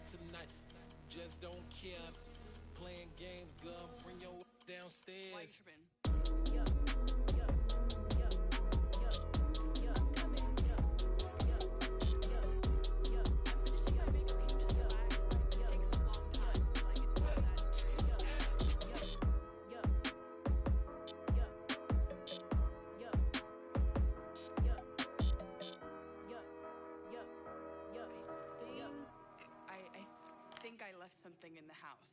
tonight. Just don't care. Playing games, girl. Bring your downstairs. I left something in the house.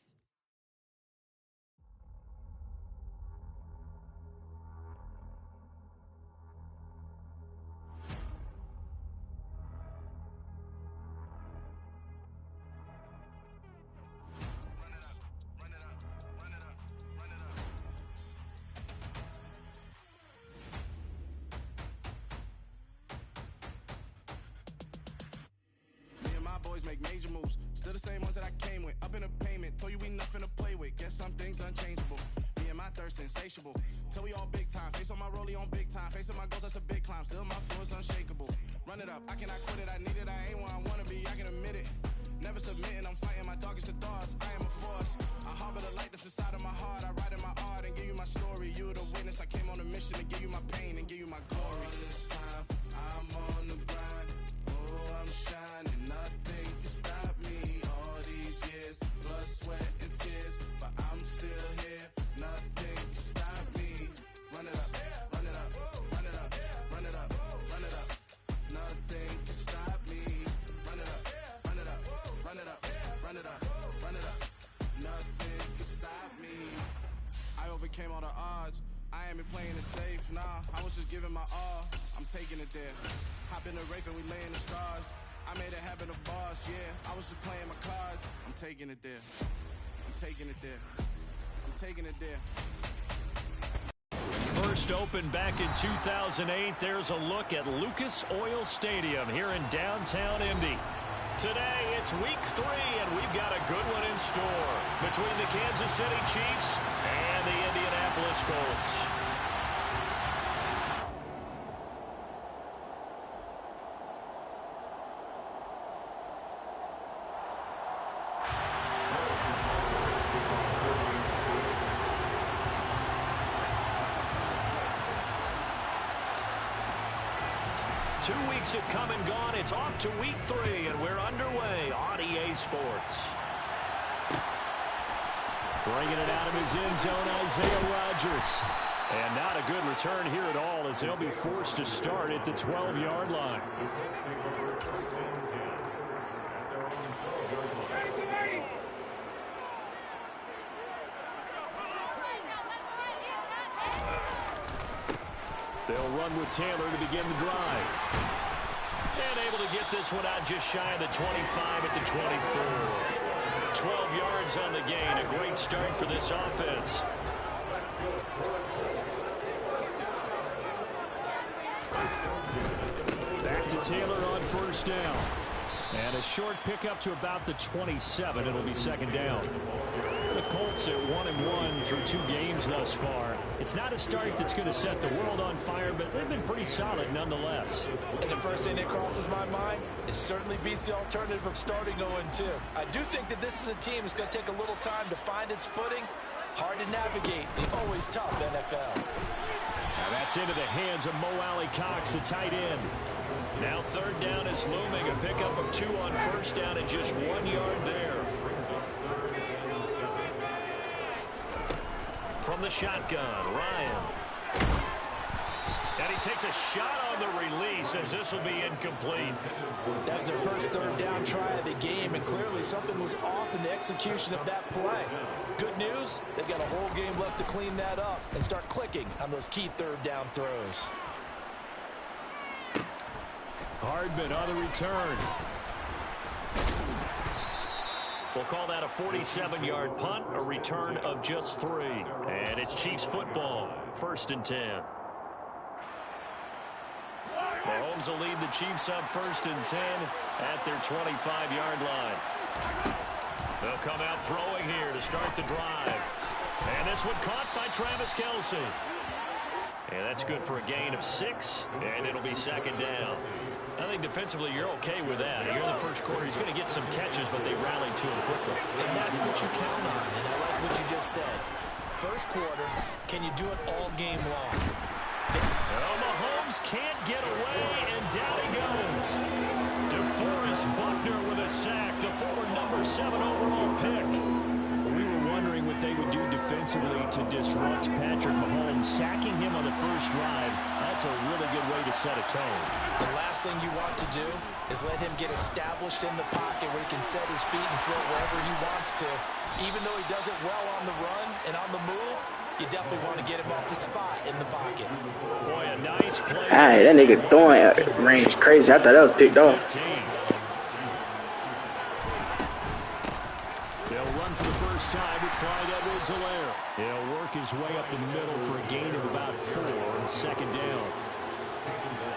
Boys make major moves, still the same ones that I came with. Up in a payment, told you we nothing to play with. Guess some things unchangeable. Me and my thirst insatiable. Till we all big time. Face on my rollie on big time. Facing my goals, that's a big climb. Still my floor is unshakable. Run it up, I cannot quit it. I need it, I ain't where I wanna be. I can admit it. Never submitting, I'm fighting my darkest of thoughts. I am a force. I harbor the light that's inside of my heart. I write in my art and give you my story. You are the witness. I came on a mission to give you my pain and give you my glory. All this time, I'm on the grind. Oh, I'm shining. Nothing can stop me. All these years, blood, sweat, and tears, but I'm still here. Nothing can stop me. Run it up, run it up, run it up, run it up, run it up. Nothing can stop me. Run it up, run it up, run it up, run it up, run it up. Nothing can stop me. I overcame all the odds. I ain't been playing it safe, nah. I was just giving my all. I'm taking it there. Hop in the Wraith and we laying the stars. I made it happen to boss, yeah. I was just playing my cards. I'm taking it there. I'm taking it there. I'm taking it there. First opened back in 2008. There's a look at Lucas Oil Stadium here in downtown Indy. Today, it's week 3, and we've got a good one in store between the Kansas City Chiefs and the Indianapolis Colts. 2 weeks have come and gone. It's off to week 3, and we're underway on EA Sports. Bringing it out of his end zone, Isaiah Rodgers. And not a good return here at all, as they'll be forced to start at the 12-yard line. They'll run with Taylor to begin the drive. And able to get this one out just shy of the 25 at the 24. 12 yards on the gain. A great start for this offense. Back to Taylor on first down. And a short pickup to about the 27. It'll be second down. The Colts at 1-1 through 2 games thus far. It's not a start that's going to set the world on fire, but they've been pretty solid nonetheless. And the first thing that crosses my mind, it certainly beats the alternative of starting 0-2. I do think that this is a team that's going to take a little time to find its footing. Hard to navigate the always tough NFL. Now that's into the hands of Mo Alley-Cox, the tight end. Now third down is looming. A pickup of 2 on first down and just 1 yard there. From the shotgun, Ryan. And he takes a shot on the release as this will be incomplete. That was their first third down try of the game, and clearly something was off in the execution of that play. Good news, they've got a whole game left to clean that up and start clicking on those key third down throws. Hardman on the return. We'll call that a 47-yard punt, a return of just 3. And it's Chiefs football, 1st and 10. Mahomes will lead the Chiefs up 1st and 10 at their 25-yard line. They'll come out throwing here to start the drive. And this one caught by Travis Kelce. And that's good for a gain of 6, and it'll be second down. I think defensively you're okay with that. Here in the first quarter, he's going to get some catches, but they rallied to him quickly. And that's what you count on, and I like what you just said. First quarter, can you do it all game long? Oh, Mahomes can't get away, and down he goes. DeForest Buckner with a sack, the former number 7 overall pick. We were wondering what they would do defensively to disrupt Patrick Mahomes. Sacking him on the first drive, that's a really good way to set a tone. The last thing you want to do is let him get established in the pocket where he can set his feet and throw wherever he wants to. Even though he does it well on the run and on the move, you definitely want to get him off the spot in the pocket. Boy, a nice play. Hey, that nigga throwing range crazy. I thought that was picked off. They'll run for the first time with Clyde Edwards-Helaire. He'll work his way up the middle for a gain of about 4 on second down.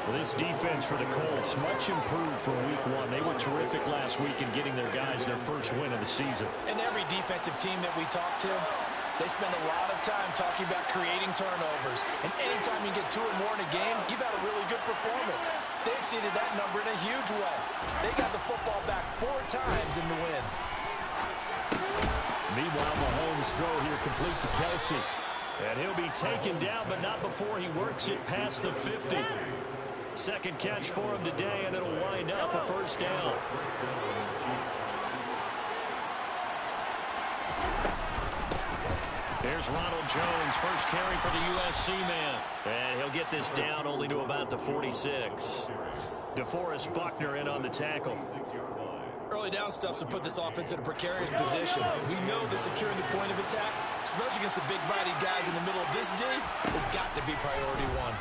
Well, this defense for the Colts, much improved from week 1. They were terrific last week in getting their guys their first win of the season. And every defensive team that we talk to, they spend a lot of time talking about creating turnovers. And anytime you get 2 or more in a game, you've had a really good performance. They exceeded that number in a huge way. They got the football back 4 times in the win. Meanwhile, Mahomes' throw here complete to Kelsey. And he'll be taken down, but not before he works it past the 50. Second catch for him today, and it'll wind up a first down. There's Ronald Jones, first carry for the USC man. And he'll get this down only to about the 46. DeForest Buckner in on the tackle. Early down stuffs will put this offense in a precarious position. We know that securing the point of attack, especially against the big body guys in the middle of this D, has got to be priority 1.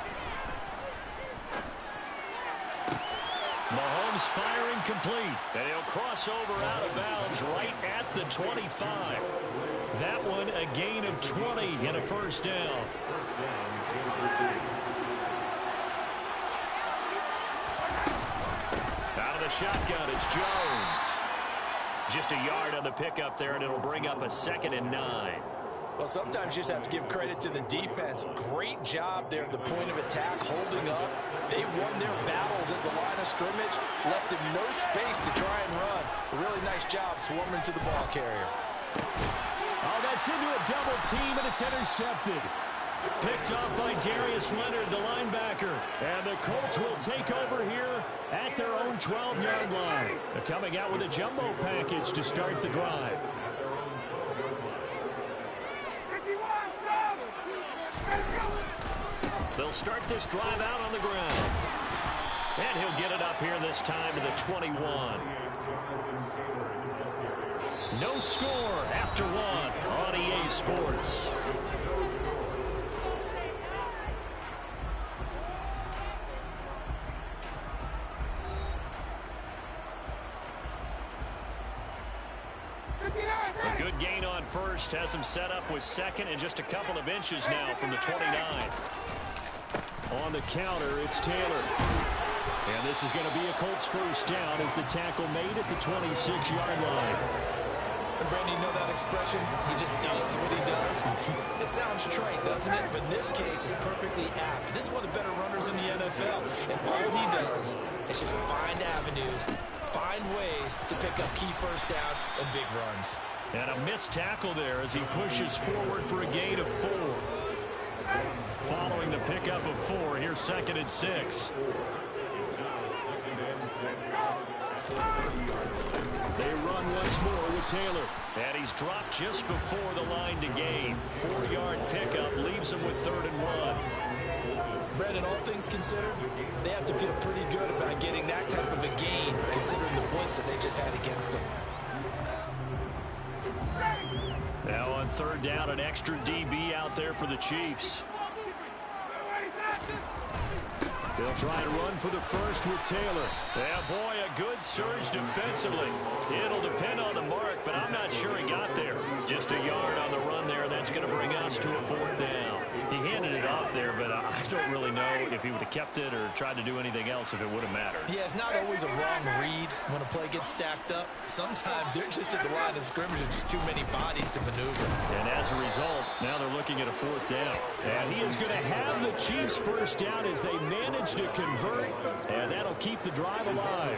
Mahomes firing complete, and he'll cross over out of bounds right at the 25. That one a gain of 20 and a first down. Out of the shotgun, it's Jones. Just a yard on the pickup there, and it'll bring up a 2nd and 9. Well, sometimes you just have to give credit to the defense. Great job there at the point of attack, holding up. They won their battles at the line of scrimmage, left them no space to try and run. A really nice job swarming to the ball carrier. Oh, that's into a double team, and it's intercepted. Picked off by Darius Leonard, the linebacker. And the Colts will take over here at their own 12-yard line. They're coming out with a jumbo package to start the drive. They'll start this drive out on the ground. And he'll get it up here this time to the 21. No score after 1 on EA Sports. A good gain on first, has him set up with 2nd and just a couple of inches now from the 29. On the counter, it's Taylor. And this is going to be a Colts first down as the tackle made at the 26-yard line. And Brandon, you know that expression? He just does what he does. It sounds trite, doesn't it? But in this case, it's perfectly apt. This is one of the better runners in the NFL. And all he does is just find avenues, find ways to pick up key first downs and big runs. And a missed tackle there as he pushes forward for a gain of 4. Following the pickup of 4, here's 2nd and 6. They run once more with Taylor. And he's dropped just before the line to gain. 4-yard pickup leaves him with 3rd and 1. Brandon, all things considered, they have to feel pretty good about getting that type of a gain, considering the blitz that they just had against them. Now on 3rd down, an extra DB out there for the Chiefs. They'll try and run for the first with Taylor. Yeah, boy, a good surge defensively. It'll depend on the mark, but I'm not sure he got there. Just a yard on the run there. That's going to bring us to a 4th down. He handed it off there, but I don't really know if he would have kept it or tried to do anything else if it would have mattered. Yeah, it's not always a wrong read when a play gets stacked up. Sometimes they're just at the line of scrimmage and just too many bodies to maneuver. And as a result, now they're looking at a 4th down. And he is going to have the Chiefs first down as they manage to convert, and that'll keep the drive alive.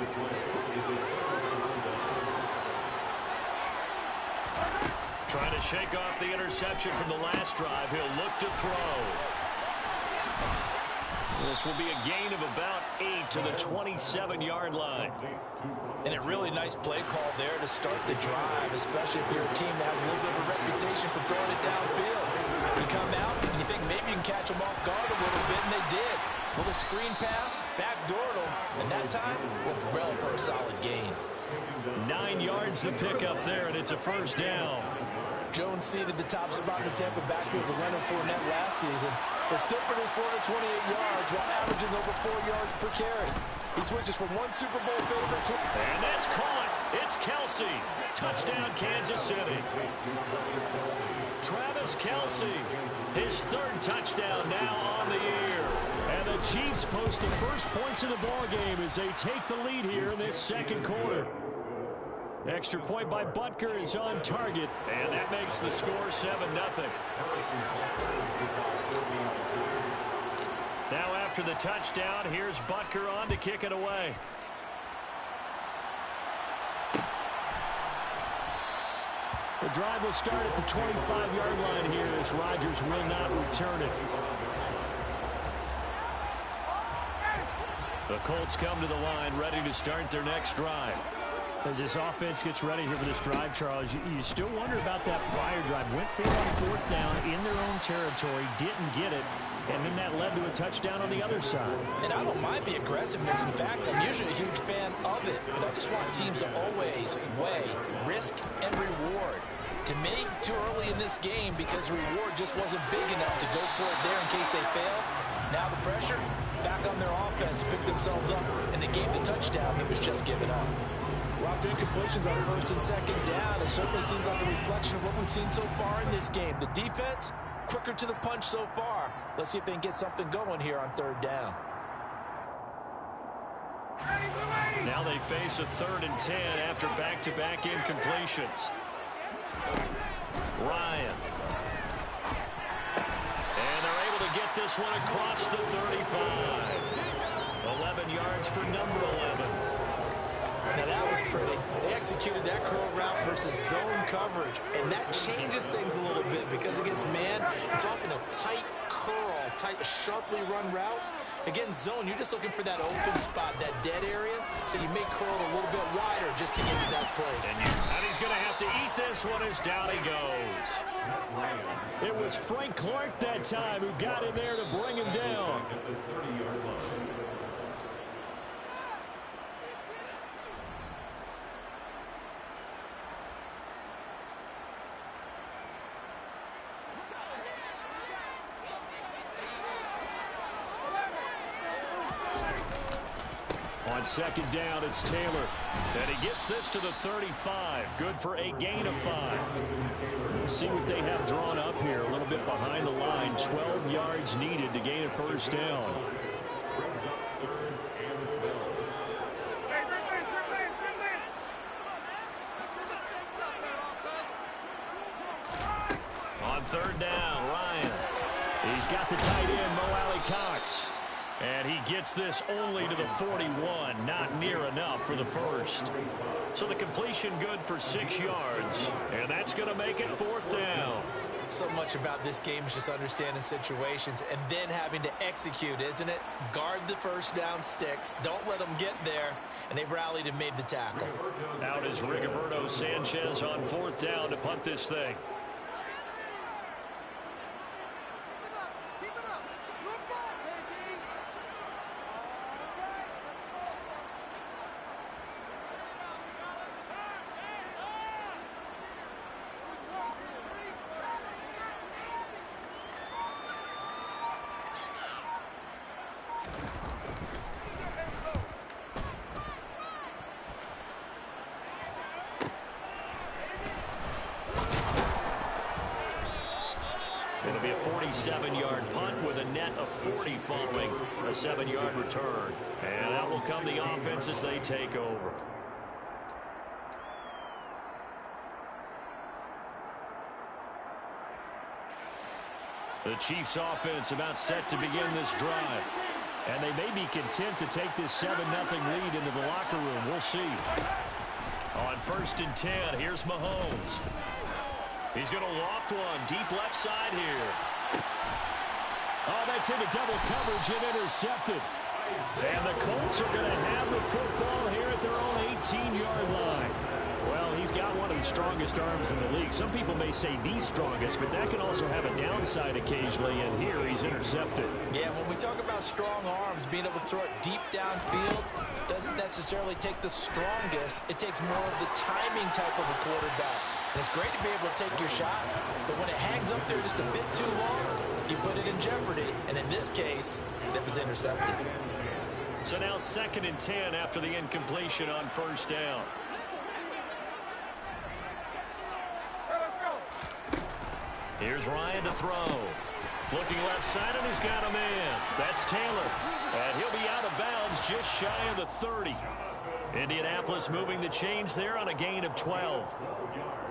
Trying to shake off the interception from the last drive. He'll look to throw. This will be a gain of about 8 to the 27-yard line. And a really nice play call there to start the drive, especially if you're a team that has a little bit of a reputation for throwing it downfield. You come out and you think maybe you can catch them off guard a little bit, and they did. Little screen pass, backdoored them, and that time looked well for a solid gain. 9 yards to pick up there, and it's a first down. Jones seeded the top spot in the Tampa backfield to Leonard Fournette last season, but still produced 428 yards while averaging over 4 yards per carry. He switches from one Super Bowl favorite to... And that's caught. It's Kelce. Touchdown, Kansas City. Travis Kelce, his 3rd touchdown now on the year. And the Chiefs post the first points of the ball game as they take the lead here in this 2nd quarter. Extra point by Butker is on target, and that makes the score 7-0. Now after the touchdown, here's Butker on to kick it away. The drive will start at the 25-yard line here as Rodgers will not return it. The Colts come to the line ready to start their next drive. As this offense gets ready here for this drive, Charles, you still wonder about that prior drive. Went for it on 4th down in their own territory, didn't get it, and then that led to a touchdown on the other side. And I don't mind the aggressiveness. In fact, I'm usually a huge fan of it, but I just want teams to always weigh risk and reward. To me, too early in this game because the reward just wasn't big enough to go for it there in case they fail. Now the pressure back on their offense to pick themselves up, and they gave the touchdown that was just given up. A lot of incompletions on 1st and 2nd down. It certainly seems like a reflection of what we've seen so far in this game. The defense, quicker to the punch so far. Let's see if they can get something going here on 3rd down. Now they face a 3rd and 10 after back-to-back incompletions. Ryan. And they're able to get this one across the 35. 11 yards for number 11. Now that was pretty. They executed that curl route versus zone coverage, and that changes things a little bit because against man, it's often a tight curl, tight, sharply run route. Against zone, you're just looking for that open spot, that dead area, so you may curl it a little bit wider just to get to that place. And he's going to have to eat this one as down he goes. It was Frank Clark that time who got in there to bring him down. On 2nd down, it's Taylor. And he gets this to the 35. Good for a gain of 5. Let's see what they have drawn up here. A little bit behind the line. 12 yards needed to gain a first down. On 3rd down, Ryan. He's got the tight end, Mo Alley-Cox. And he gets this only to the 41, not near enough for the first. So the completion good for 6 yards, and that's going to make it 4th down. So much about this game is just understanding situations and then having to execute, isn't it? Guard the first down sticks. Don't let them get there. And they rallied and made the tackle. Out is Rigoberto Sanchez on 4th down to punt this thing. 37-yard punt with a net of 40 following a 7-yard return. And out will come the offense as they take over. The Chiefs offense about set to begin this drive. And they may be content to take this 7-0 lead into the locker room. We'll see. On 1st and 10, here's Mahomes. He's going to loft one deep left side here. Oh, that's into double coverage and intercepted. And the Colts are going to have the football here at their own 18-yard line. Well, he's got one of the strongest arms in the league. Some people may say the strongest, but that can also have a downside occasionally, and here he's intercepted. Yeah, when we talk about strong arms, being able to throw it deep downfield doesn't necessarily take the strongest. It takes more of the timing type of a quarterback. And it's great to be able to take your shot, but when it hangs up there just a bit too long, you put it in jeopardy. And in this case, that was intercepted. So now 2nd and 10 after the incompletion on 1st down. Here's Ryan to throw. Looking left side, and he's got a man. That's Taylor. And he'll be out of bounds just shy of the 30. Indianapolis moving the chains there on a gain of 12.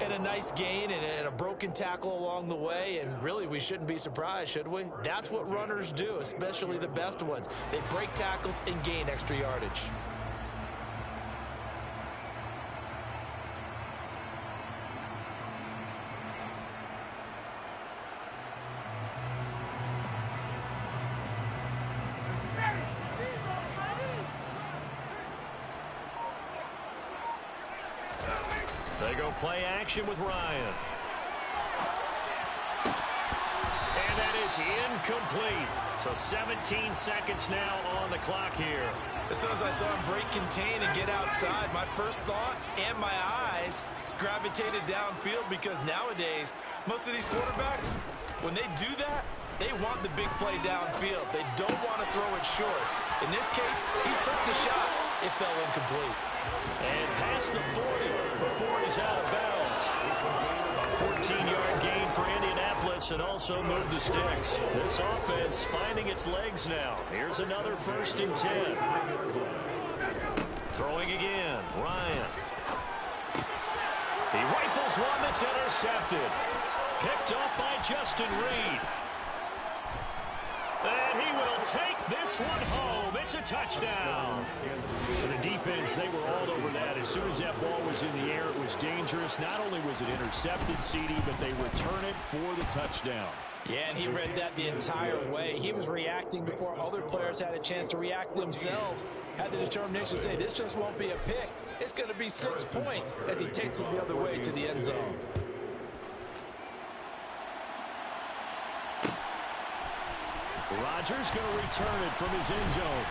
And a nice gain and a broken tackle along the way. And really, we shouldn't be surprised, should we? That's what runners do, especially the best ones. They break tackles and gain extra yardage. They go play action with Ryan. And that is incomplete. So 17 seconds now on the clock here. As soon as I saw him break contain and get outside, my first thought and my eyes gravitated downfield, because nowadays, most of these quarterbacks, when they do that, they want the big play downfield. They don't want to throw it short. In this case, he took the shot. It fell incomplete. And past the 40 before he's out of bounds. A 14-yard gain for Indianapolis, and also move the sticks. This offense finding its legs now. Here's another 1st and 10. Throwing again, Ryan. He rifles one that's intercepted. Picked up by Justin Reed. And he will take this one home. It's a touchdown. For the defense, they were all over that. As soon as that ball was in the air, it was dangerous. Not only was it intercepted, CD, but they return it for the touchdown. Yeah, and he read that the entire way. He was reacting before other players had a chance to react themselves. Had the determination to say, this just won't be a pick. It's going to be 6 points as he takes it the other way to the end zone. Rodgers going to return it from his end zone.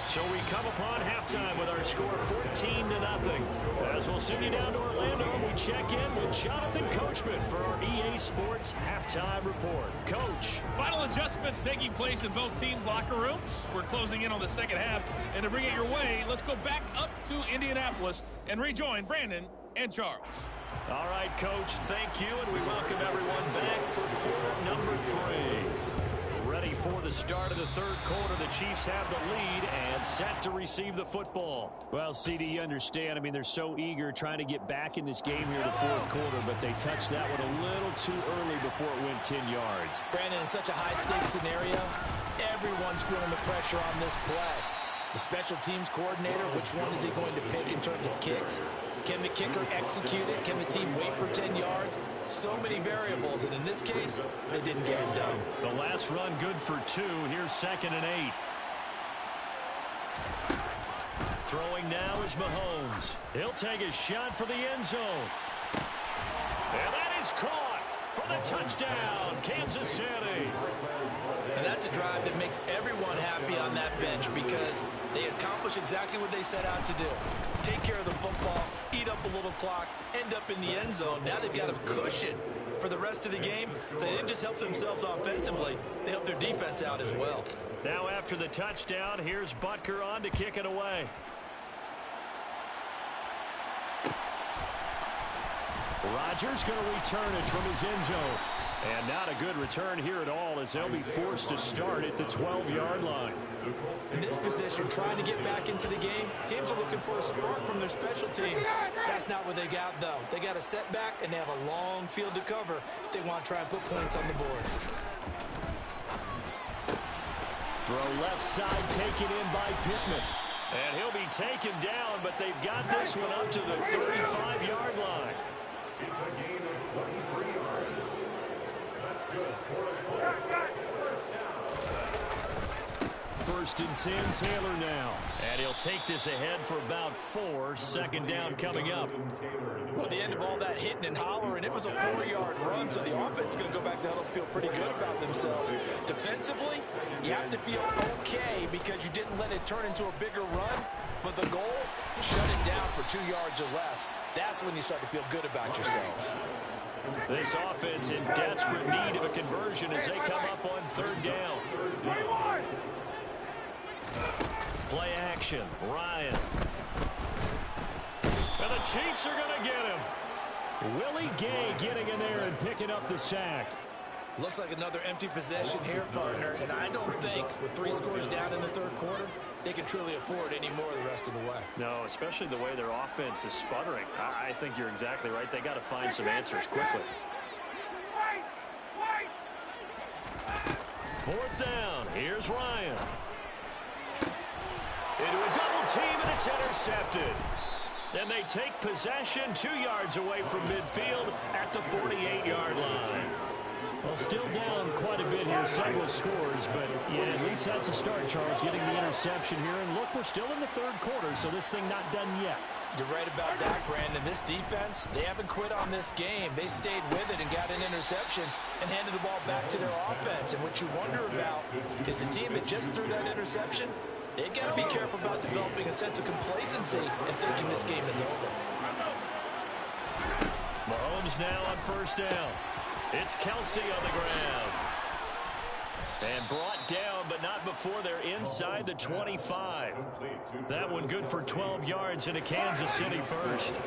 So we come upon halftime with our score 14-0. As we'll send you down to Orlando, we check in with Jonathan Coachman for our EA Sports Halftime Report. Coach. Final adjustments taking place in both teams' locker rooms. We're closing in on the second half. And to bring it your way, let's go back up to Indianapolis and rejoin Brandon and Charles. All right, Coach, thank you, and we welcome everyone back for quarter number 3. Ready for the start of the third quarter. The Chiefs have the lead and set to receive the football. Well, CD, you understand. I mean, they're so eager trying to get back in this game here in the fourth quarter, but they touched that one a little too early before it went 10 yards. Brandon, in such a high-stakes scenario, everyone's feeling the pressure on this play. The special teams coordinator, which one is he going to pick in terms of kicks? Can the kicker execute it? Can the team wait for 10 yards? So many variables, and in this case, they didn't get it done. The last run good for 2. Here's 2nd and 8. Throwing now is Mahomes. He'll take a shot for the end zone. And that is caught for the touchdown, Kansas City. And that's a drive that makes everyone happy on that bench, because they accomplish exactly what they set out to do. Take care of the football, eat up a little clock, end up in the end zone. Now they've got a cushion for the rest of the game. So they didn't just help themselves offensively, they helped their defense out as well. Now after the touchdown, here's Butker on to kick it away. Rodgers going to return it from his end zone. And not a good return here at all as they'll be forced to start at the 12-yard line. In this position, trying to get back into the game, teams are looking for a spark from their special teams. That's not what they got, though. They got a setback, and they have a long field to cover if they want to try and put points on the board. Throw left side, taken in by Pittman. And he'll be taken down, but they've got this one up to the 35-yard line. It's a gain of 23 yards. That's good for a Colts first down. First and 10, Taylor now. And he'll take this ahead for about 4. Second down coming up. Well, the end of all that hitting and hollering, it was a 4-yard run, so the offense is going to go back to hell and feel pretty good about themselves. Defensively, you have to feel okay because you didn't let it turn into a bigger run, but the goal, shut it down for 2 yards or less. That's when you start to feel good about yourselves. This offense in desperate need of a conversion as they come up on third down. Play action, Ryan. And the Chiefs are going to get him. Willie Gay getting in there and picking up the sack. Looks like another empty possession here, partner, and I don't think with 3 scores down in the third quarter, they can truly afford any more the rest of the way. No, especially the way their offense is sputtering. I think you're exactly right. They got to find some answers quickly. Fourth down. Here's Ryan. Into a double team, and it's intercepted. Then they take possession 2 yards away from midfield at the 48-yard line. Well, still down quite a bit here, several scores, but yeah, at least that's a start, Charles, getting the interception here. And look, we're still in the third quarter, so this thing not done yet. You're right about that, Brandon. This defense, they haven't quit on this game. They stayed with it and got an interception and handed the ball back to their offense. And what you wonder about is the team that just threw that interception, they got to be careful about developing a sense of complacency and thinking this game is over. Mahomes now on first down. It's Kelsey on the ground. And brought down, but not before they're inside the 25. That one good for 12 yards into Kansas City first.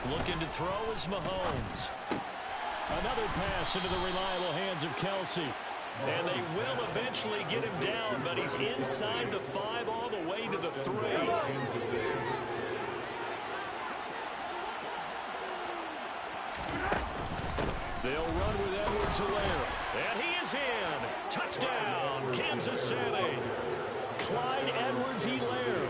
Looking to throw is Mahomes. Another pass into the reliable hands of Kelsey. And they will eventually get him down, but he's inside the 5 all the way to the 3. They'll run with Edwards-Helaire. And he is in. Touchdown, Kansas City. Clyde Edwards-Helaire.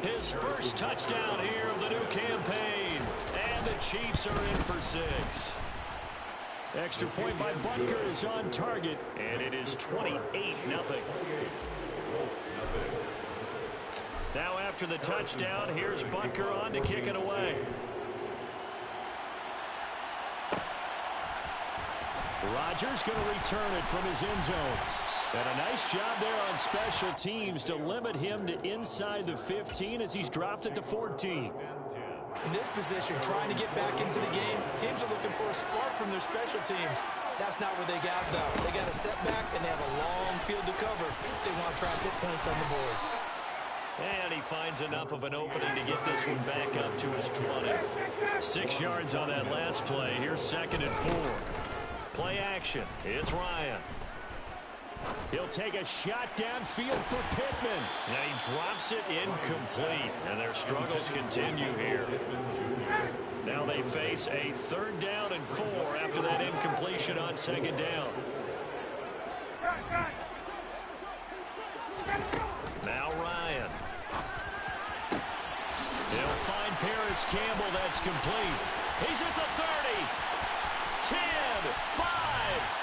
His first touchdown here of the new campaign. And the Chiefs are in for 6. Extra point by Butker is on target. And it is 28-0. Now after the touchdown, here's Butker on to kick it away. Rodgers going to return it from his end zone. And a nice job there on special teams to limit him to inside the 15 as he's dropped at the 14. In this position, trying to get back into the game, teams are looking for a spark from their special teams. That's not what they got, though. They got a setback, and they have a long field to cover if they want to try and put points on the board. And he finds enough of an opening to get this one back up to his 20. 6 yards on that last play. Here's 2nd and 4. Play action. It's Ryan. He'll take a shot downfield for Pittman. And he drops it incomplete. And their struggles continue here. Now they face a 3rd down and 4 after that incompletion on 2nd down. Now Ryan. He'll find Paris Campbell. That's complete. He's at the 30. 10, 5,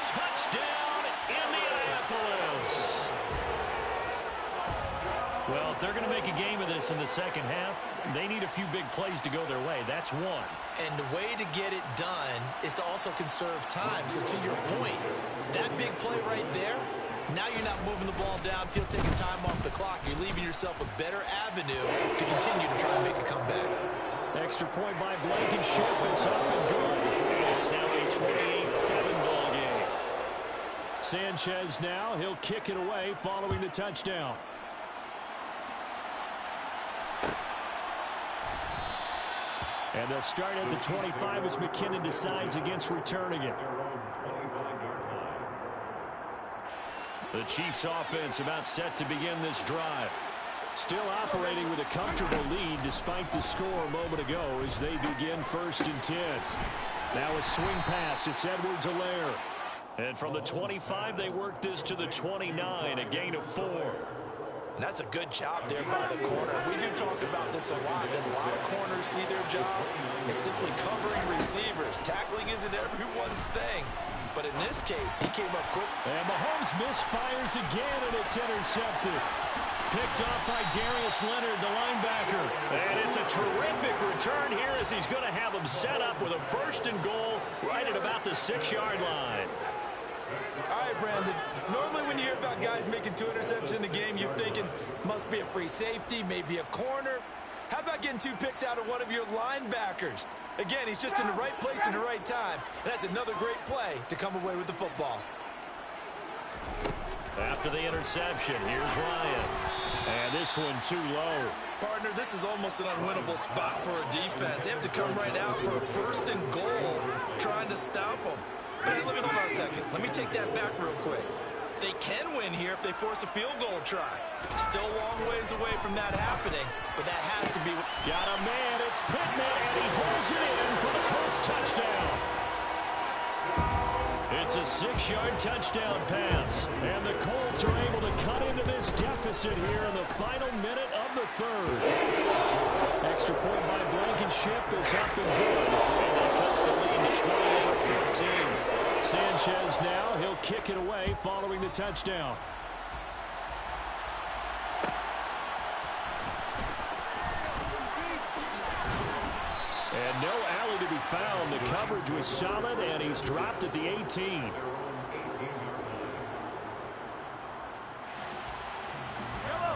touchdown, Indianapolis. Well, if they're going to make a game of this in the second half, they need a few big plays to go their way. That's one. And the way to get it done is to also conserve time. So to your point, that big play right there, now you're not moving the ball downfield, taking time off the clock. You're leaving yourself a better avenue to continue to try and make a comeback. Extra point by Blankenship is up and good. It's now a 28-7 ball game. Sanchez now, he'll kick it away following the touchdown. And they'll start at the 25 as McKinnon decides against returning it. The Chiefs offense about set to begin this drive. Still operating with a comfortable lead despite the score a moment ago as they begin 1st and 10. Now a swing pass. It's Edwards-Helaire. And from the 25, they work this to the 29, a gain of 4. And that's a good job there by the corner. We do talk about this a lot, that a lot of corners see their job as simply covering receivers. Tackling isn't everyone's thing. But in this case, he came up quick. And Mahomes misfires again, and it's intercepted. Picked off by Darius Leonard, the linebacker. And it's a terrific return here as he's going to have him set up with a 1st and goal right at about the 6-yard line. All right, Brandon. Normally when you hear about guys making 2 interceptions in the game, you're thinking must be a free safety, maybe a corner. How about getting 2 picks out of one of your linebackers? Again, he's just in the right place at the right time. And that's another great play to come away with the football. After the interception, here's Ryan. And this one too low. Partner, this is almost an unwinnable spot for a defense. They have to come right out for a 1st and goal, trying to stop them. But hey, hold on a second. Let me take that back real quick. They can win here if they force a field goal try. Still a long ways away from that happening, but that has to be. Got a man, it's Pittman, and he holds it in for the Colts touchdown. It's a 6-yard touchdown pass, and the Colts are able to cut into this deficit here in the final minute of the 3rd. Extra point by Blankenship is up and good, and that cuts the lead to 28-14. Sanchez now, he'll kick it away following the touchdown. And no alley to be found. The coverage was solid, and he's dropped at the 18.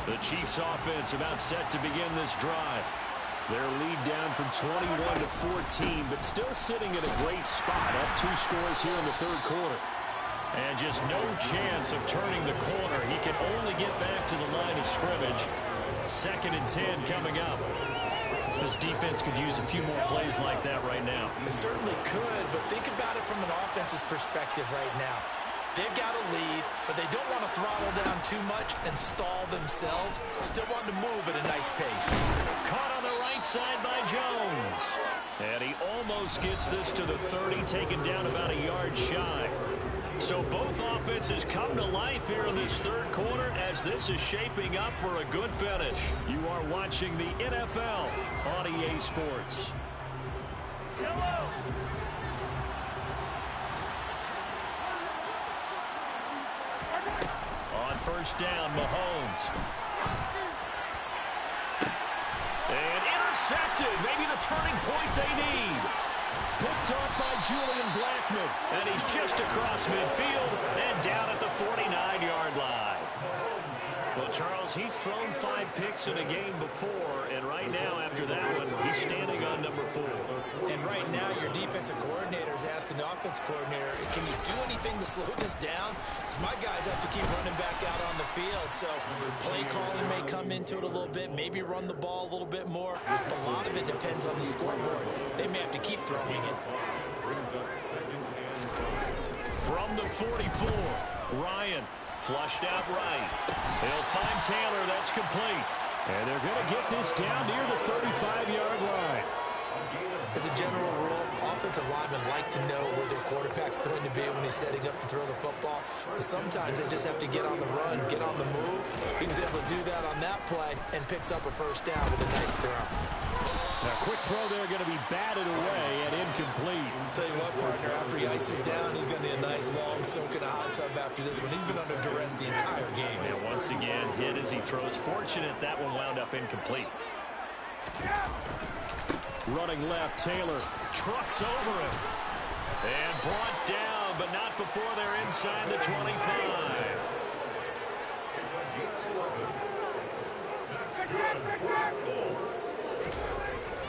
The Chiefs offense about set to begin this drive. Their lead down from 21 to 14, but still sitting in a great spot. Up 2 scores here in the 3rd quarter. And just no chance of turning the corner. He can only get back to the line of scrimmage. 2nd and 10 coming up. This defense could use a few more plays like that right now. It certainly could, but think about it from an offense's perspective right now. They've got a lead, but they don't want to throttle down too much and stall themselves. Still want to move at a nice pace. Caught on the right side by Jones. And he almost gets this to the 30, taken down about a yard shy. So both offenses come to life here in this 3rd quarter as this is shaping up for a good finish. You are watching the NFL on EA Sports. On 1st down, Mahomes. And intercepted. Maybe the turning point they need. Picked off by Julian Blackmon. And he's just across midfield and down at the 49-yard line. Well, Charles, he's thrown 5 picks in a game before, and right now, after that one, he's standing on number 4. And right now, your defensive coordinator is asking the offense coordinator, can you do anything to slow this down? Because my guys have to keep running back out on the field. So play calling may come into it a little bit, maybe run the ball a little bit more. But a lot of it depends on the scoreboard. They may have to keep throwing it. From the 44, Ryan. Flushed out right. They'll find Taylor. That's complete. And they're going to get this down near the 35-yard line. As a general rule, offensive linemen like to know where their quarterback's going to be when he's setting up to throw the football. But sometimes they just have to get on the run, get on the move. He was able to do that on that play and picks up a 1st down with a nice throw. Now, quick throw there, going to be batted away and incomplete. I'll tell you what, partner, after he ices down, he's going to need a nice long soak in a hot tub after this one. He's been under duress the entire game. And once again, hit as he throws. Fortunate that one wound up incomplete. Running left, Taylor trucks over him. And brought down, but not before they're inside the 25.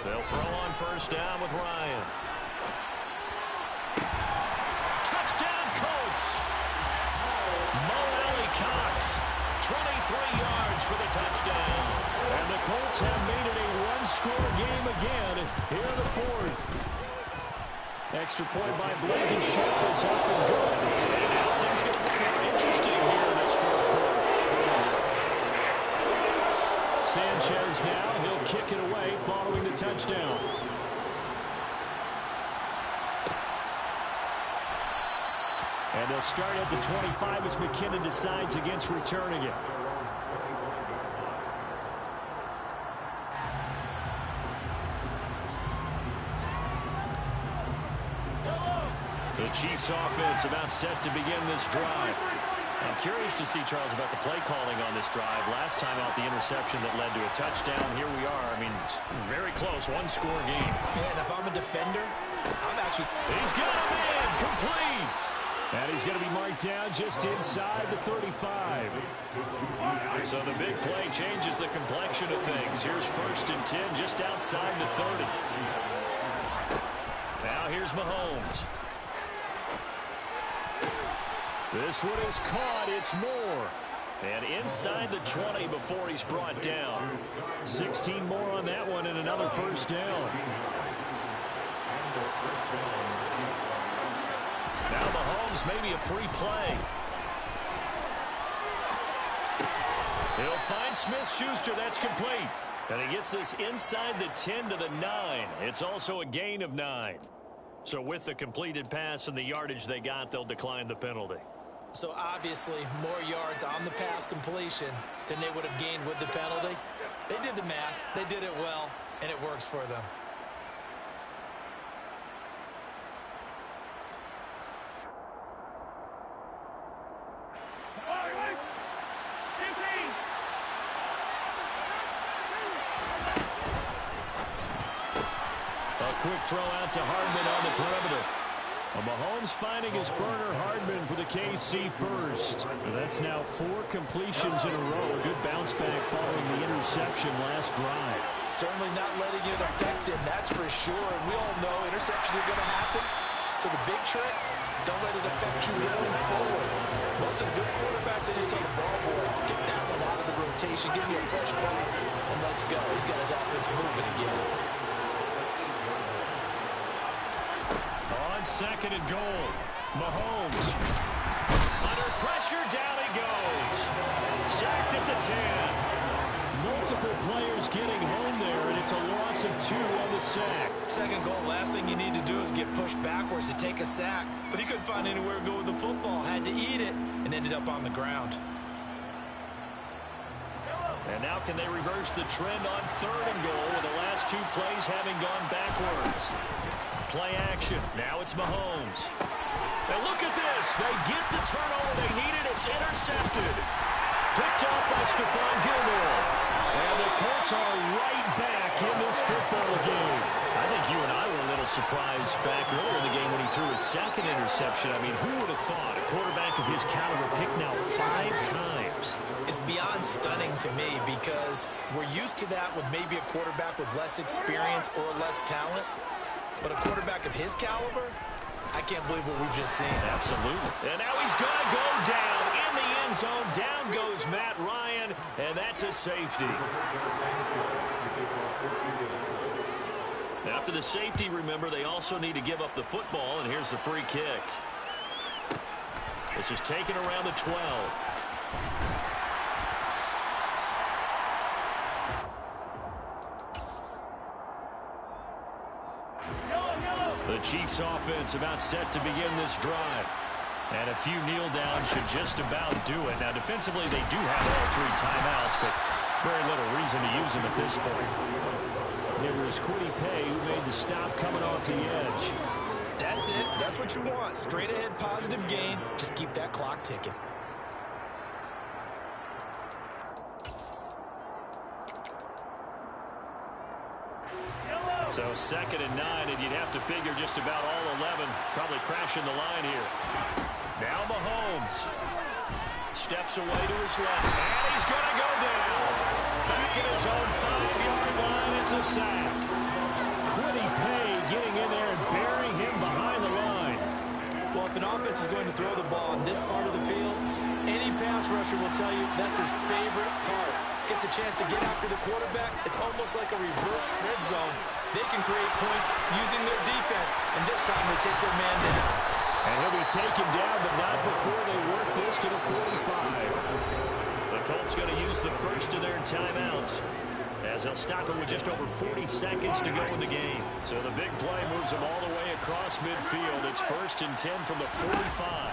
They'll throw on 1st down with Ryan. Touchdown, Colts. Mo Alie-Cox, 23 yards for the touchdown. And the Colts have made it a one-score game again here in the 4th. extra point by Blankenship is up and good. And now things going to be more interesting here in this fourth quarter. Sanchez now, he'll kick it away following the touchdown. And they'll start at the 25 as McKinnon decides against returning it. The Chiefs offense about set to begin this drive. I'm curious to see, Charles, about the play calling on this drive. Last time out, the interception that led to a touchdown. Here we are. I mean, very close, one-score game. Man, if I'm a defender, I'm actually... He's got him in, complete. And he's going to be marked down just inside the 35. So the big play changes the complexion of things. Here's 1st and 10 just outside the 30. Now here's Mahomes. This one is caught. It's Moore. And inside the 20 before he's brought down. 16 more on that one and another first down. Now Mahomes, maybe a free play. He'll find Smith-Schuster. That's complete. And he gets this inside the 10 to the 9. It's also a gain of 9. So with the completed pass and the yardage they got, they'll decline the penalty. So obviously more yards on the pass completion than they would have gained with the penalty. They did the math. They did it well, and it works for them. A quick throw out to Hardman on the perimeter. Mahomes finding his burner Hardman for the KC first. That's now 4 completions in a row. A good bounce back following the interception last drive. Certainly not letting it affect him, that's for sure. And we all know interceptions are going to happen. So the big trick, don't let it affect you going forward. Most of the good quarterbacks, they just tell the ball boy, get that one out of the rotation, give me a fresh ball, and let's go. He's got his offense moving again. 2nd and goal. Mahomes. Under pressure, down he goes. Sacked at the 10. Multiple players getting home there, and it's a loss of 2 on the sack. 2nd goal, last thing you need to do is get pushed backwards to take a sack. But he couldn't find anywhere to go with the football. Had to eat it, and ended up on the ground. And now can they reverse the trend on 3rd and goal with the last 2 plays having gone backwards? Play action. Now it's Mahomes. And look at this. They get the turnover they needed. It's intercepted. Picked off by Stephon Gilmore. And the Colts are right back in this football game. I think you and I were a little surprised back earlier in the game when he threw his 2nd interception. I mean, who would have thought a quarterback of his caliber picked now 5 times? It's beyond stunning to me because we're used to that with maybe a quarterback with less experience or less talent. But a quarterback of his caliber, I can't believe what we've just seen. Absolutely. And now he's going to go down in the end zone. Down goes Matt Ryan, and that's a safety. After the safety, remember, they also need to give up the football, and here's the free kick. This is taken around the 12. The Chiefs offense about set to begin this drive. And a few kneel downs should just about do it. Now defensively they do have all 3 timeouts, but very little reason to use them at this point. It was Kwity Paye who made the stop coming off the edge. That's it. That's what you want. Straight ahead positive gain. Just keep that clock ticking. So 2nd and 9, and you'd have to figure just about all 11 probably crashing the line here. Now Mahomes steps away to his left, and he's going to go down. Back at his own 5-yard line, it's a sack. Kwity Paye getting in there and burying him behind the line. Well, if an offense is going to throw the ball on this part of the field, any pass rusher will tell you that's his favorite part. gets a chance to get after the quarterback, it's almost like a reverse red zone. They can create points using their defense, and this time they take their man down. And he'll be taken down, but not before they work this to the 45. The Colts going to use the first of their timeouts, as they'll stop it with just over 40 seconds to go in the game. So the big play moves them all the way across midfield. It's 1st and 10 from the 45.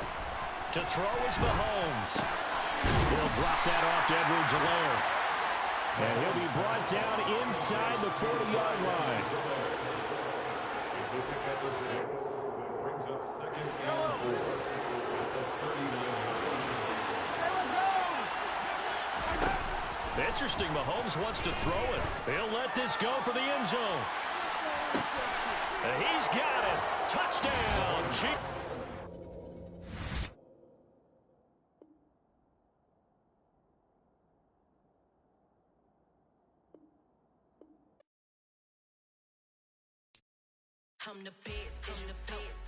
To throw is Mahomes. He'll drop that off to Edwards-Helaire. And he'll be brought down inside the 40-yard line. It's a pick at the 6. Brings up 2nd and 4 at the 39. Interesting, Mahomes wants to throw it. He'll let this go for the end zone. And he's got it. Touchdown. I'm the best, I'm the best,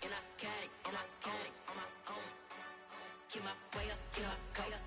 and I got it on my own. Keep my way up, keep my way up,